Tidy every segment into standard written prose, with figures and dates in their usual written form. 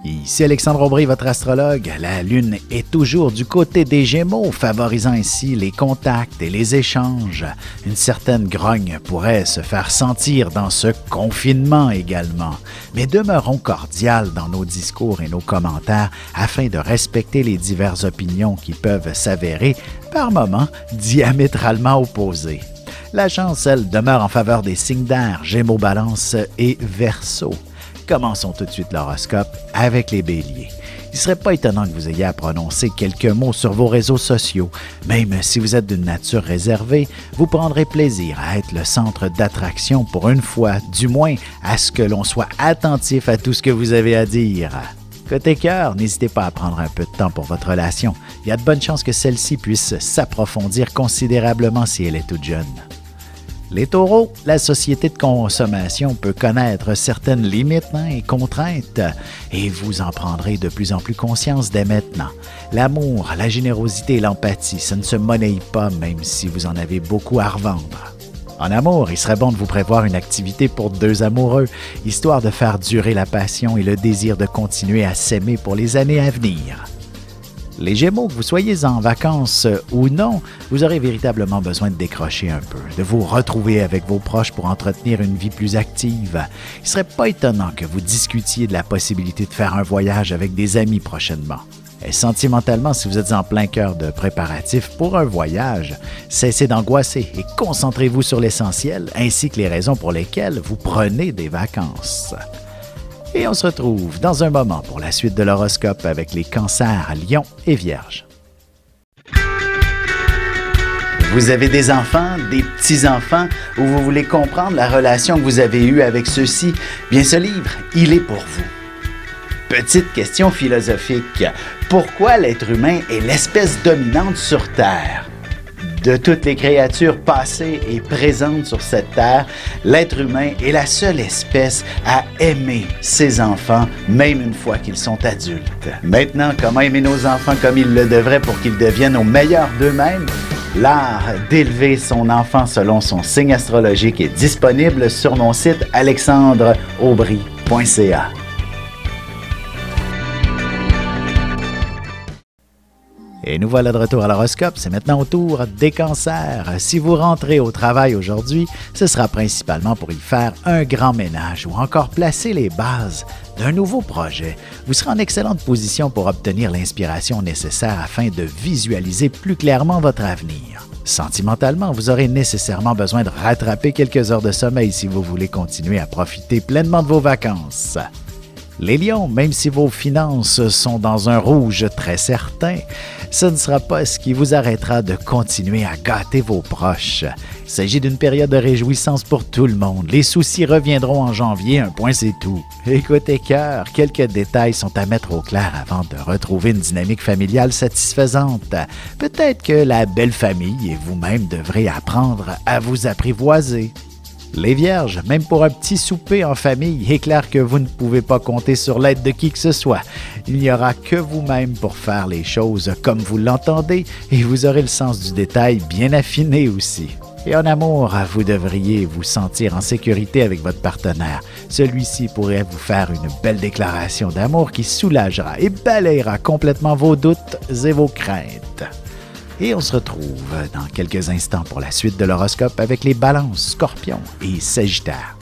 Ici Alexandre Aubry, votre astrologue. La Lune est toujours du côté des Gémeaux, favorisant ainsi les contacts et les échanges. Une certaine grogne pourrait se faire sentir dans ce confinement également. Mais demeurons cordiales dans nos discours et nos commentaires afin de respecter les diverses opinions qui peuvent s'avérer, par moments, diamétralement opposées. La chance, elle, demeure en faveur des signes d'air, Gémeaux, Balance et Verseau. Commençons tout de suite l'horoscope avec les Béliers. Il ne serait pas étonnant que vous ayez à prononcer quelques mots sur vos réseaux sociaux. Même si vous êtes d'une nature réservée, vous prendrez plaisir à être le centre d'attraction pour une fois, du moins à ce que l'on soit attentif à tout ce que vous avez à dire. Côté cœur, n'hésitez pas à prendre un peu de temps pour votre relation. Il y a de bonnes chances que celle-ci puisse s'approfondir considérablement si elle est toute jeune. Les taureaux, la société de consommation peut connaître certaines limites et contraintes, et vous en prendrez de plus en plus conscience dès maintenant. L'amour, la générosité et l'empathie, ça ne se monnaie pas même si vous en avez beaucoup à revendre. En amour, il serait bon de vous prévoir une activité pour deux amoureux, histoire de faire durer la passion et le désir de continuer à s'aimer pour les années à venir. Les Gémeaux, que vous soyez en vacances ou non, vous aurez véritablement besoin de décrocher un peu, de vous retrouver avec vos proches pour entretenir une vie plus active. Il ne serait pas étonnant que vous discutiez de la possibilité de faire un voyage avec des amis prochainement. Et sentimentalement, si vous êtes en plein cœur de préparatifs pour un voyage, cessez d'angoisser et concentrez-vous sur l'essentiel ainsi que les raisons pour lesquelles vous prenez des vacances. Et on se retrouve dans un moment pour la suite de l'horoscope avec les cancers, lions et vierges. Vous avez des enfants, des petits-enfants, ou vous voulez comprendre la relation que vous avez eue avec ceux-ci? Bien, ce livre, il est pour vous. Petite question philosophique. Pourquoi l'être humain est l'espèce dominante sur Terre? De toutes les créatures passées et présentes sur cette terre, l'être humain est la seule espèce à aimer ses enfants, même une fois qu'ils sont adultes. Maintenant, comment aimer nos enfants comme ils le devraient pour qu'ils deviennent au meilleur d'eux-mêmes? L'art d'élever son enfant selon son signe astrologique est disponible sur mon site alexandreaubry.ca. Et nous voilà de retour à l'horoscope, c'est maintenant au tour des cancers. Si vous rentrez au travail aujourd'hui, ce sera principalement pour y faire un grand ménage ou encore placer les bases d'un nouveau projet. Vous serez en excellente position pour obtenir l'inspiration nécessaire afin de visualiser plus clairement votre avenir. Sentimentalement, vous aurez nécessairement besoin de rattraper quelques heures de sommeil si vous voulez continuer à profiter pleinement de vos vacances. Les lions, même si vos finances sont dans un rouge très certain, ce ne sera pas ce qui vous arrêtera de continuer à gâter vos proches. Il s'agit d'une période de réjouissance pour tout le monde. Les soucis reviendront en janvier, un point c'est tout. Écoutez cœur, quelques détails sont à mettre au clair avant de retrouver une dynamique familiale satisfaisante. Peut-être que la belle famille et vous-même devrez apprendre à vous apprivoiser. Les Vierges, même pour un petit souper en famille, il est clair que vous ne pouvez pas compter sur l'aide de qui que ce soit. Il n'y aura que vous-même pour faire les choses comme vous l'entendez et vous aurez le sens du détail bien affiné aussi. Et en amour, vous devriez vous sentir en sécurité avec votre partenaire. Celui-ci pourrait vous faire une belle déclaration d'amour qui soulagera et balayera complètement vos doutes et vos craintes. Et on se retrouve dans quelques instants pour la suite de l'horoscope avec les Balances, Scorpions et Sagittaires.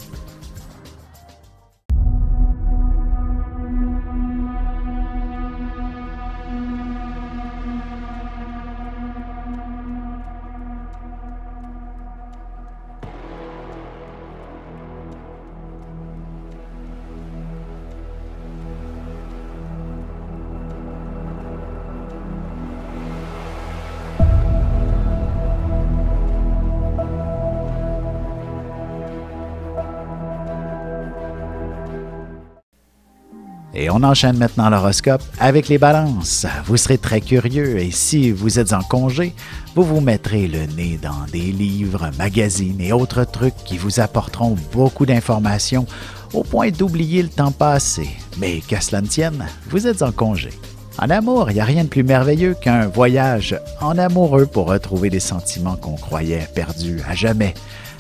Et on enchaîne maintenant l'horoscope avec les balances. Vous serez très curieux et si vous êtes en congé, vous vous mettrez le nez dans des livres, magazines et autres trucs qui vous apporteront beaucoup d'informations au point d'oublier le temps passé. Mais qu'à cela ne tienne, vous êtes en congé. En amour, il n'y a rien de plus merveilleux qu'un voyage en amoureux pour retrouver des sentiments qu'on croyait perdus à jamais,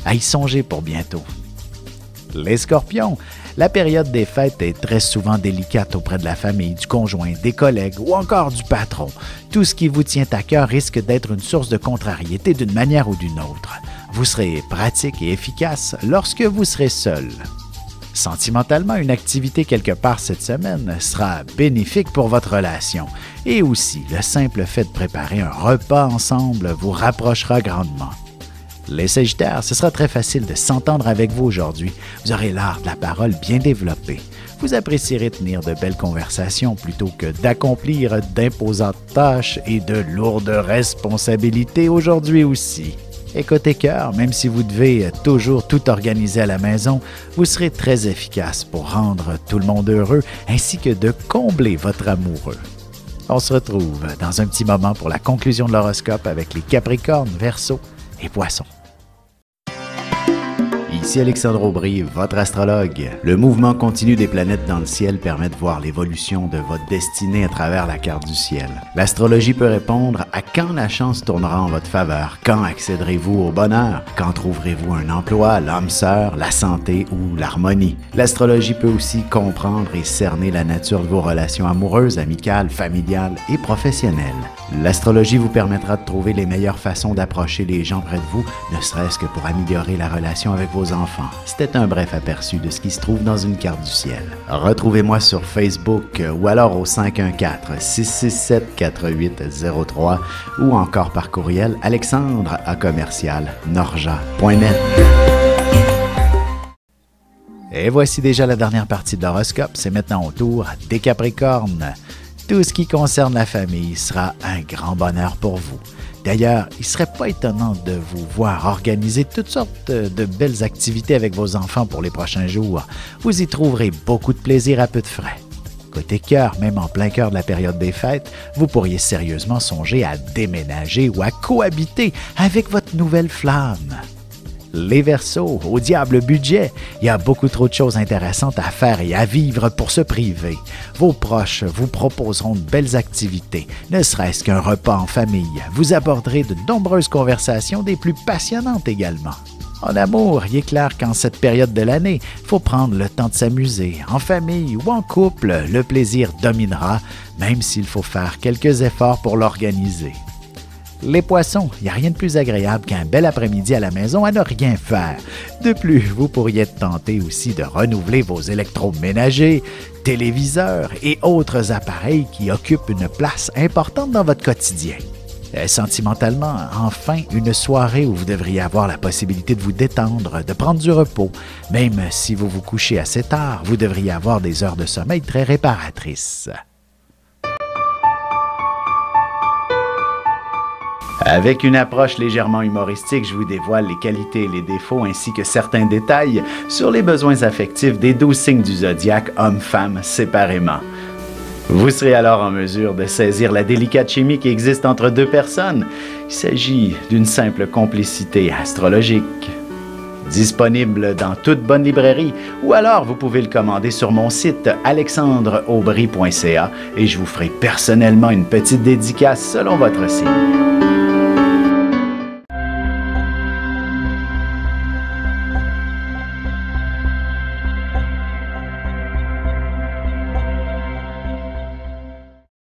à y songer pour bientôt. Les Scorpions, La période des fêtes est très souvent délicate auprès de la famille, du conjoint, des collègues ou encore du patron. Tout ce qui vous tient à cœur risque d'être une source de contrariété d'une manière ou d'une autre. Vous serez pratique et efficace lorsque vous serez seul. Sentimentalement, une activité quelque part cette semaine sera bénéfique pour votre relation. Et aussi, le simple fait de préparer un repas ensemble vous rapprochera grandement. Les Sagittaires, ce sera très facile de s'entendre avec vous aujourd'hui. Vous aurez l'art de la parole bien développé. Vous apprécierez tenir de belles conversations plutôt que d'accomplir d'imposantes tâches et de lourdes responsabilités aujourd'hui aussi. Et côté cœur, même si vous devez toujours tout organiser à la maison, vous serez très efficace pour rendre tout le monde heureux ainsi que de combler votre amoureux. On se retrouve dans un petit moment pour la conclusion de l'horoscope avec les Capricornes, Verseaux et Poissons. Ici Alexandre Aubry, votre astrologue. Le mouvement continu des planètes dans le ciel permet de voir l'évolution de votre destinée à travers la carte du ciel. L'astrologie peut répondre à quand la chance tournera en votre faveur, quand accéderez-vous au bonheur, quand trouverez-vous un emploi, l'âme sœur, la santé ou l'harmonie. L'astrologie peut aussi comprendre et cerner la nature de vos relations amoureuses, amicales, familiales et professionnelles. L'astrologie vous permettra de trouver les meilleures façons d'approcher les gens près de vous, ne serait-ce que pour améliorer la relation avec vos enfants. C'était un bref aperçu de ce qui se trouve dans une carte du ciel. Retrouvez-moi sur Facebook ou alors au 514-667-4803 ou encore par courriel alexandre@norja.net. Et voici déjà la dernière partie de l'horoscope. C'est maintenant au tour des Capricornes. Tout ce qui concerne la famille sera un grand bonheur pour vous. D'ailleurs, il ne serait pas étonnant de vous voir organiser toutes sortes de belles activités avec vos enfants pour les prochains jours. Vous y trouverez beaucoup de plaisir à peu de frais. Côté cœur, même en plein cœur de la période des fêtes, vous pourriez sérieusement songer à déménager ou à cohabiter avec votre nouvelle flamme. Les Verseaux, au diable budget, il y a beaucoup trop de choses intéressantes à faire et à vivre pour se priver. Vos proches vous proposeront de belles activités, ne serait-ce qu'un repas en famille. Vous aborderez de nombreuses conversations, des plus passionnantes également. En amour, il est clair qu'en cette période de l'année, il faut prendre le temps de s'amuser. En famille ou en couple, le plaisir dominera, même s'il faut faire quelques efforts pour l'organiser. Les Poissons, il n'y a rien de plus agréable qu'un bel après-midi à la maison à ne rien faire. De plus, vous pourriez être tenté aussi de renouveler vos électroménagers, téléviseurs et autres appareils qui occupent une place importante dans votre quotidien. Sentimentalement, enfin, une soirée où vous devriez avoir la possibilité de vous détendre, de prendre du repos. Même si vous vous couchez assez tard, vous devriez avoir des heures de sommeil très réparatrices. Avec une approche légèrement humoristique, je vous dévoile les qualités et les défauts ainsi que certains détails sur les besoins affectifs des 12 signes du zodiaque, hommes-femmes séparément. Vous serez alors en mesure de saisir la délicate chimie qui existe entre deux personnes. Il s'agit d'une simple complicité astrologique. Disponible dans toute bonne librairie ou alors vous pouvez le commander sur mon site alexandreaubry.ca et je vous ferai personnellement une petite dédicace selon votre signe.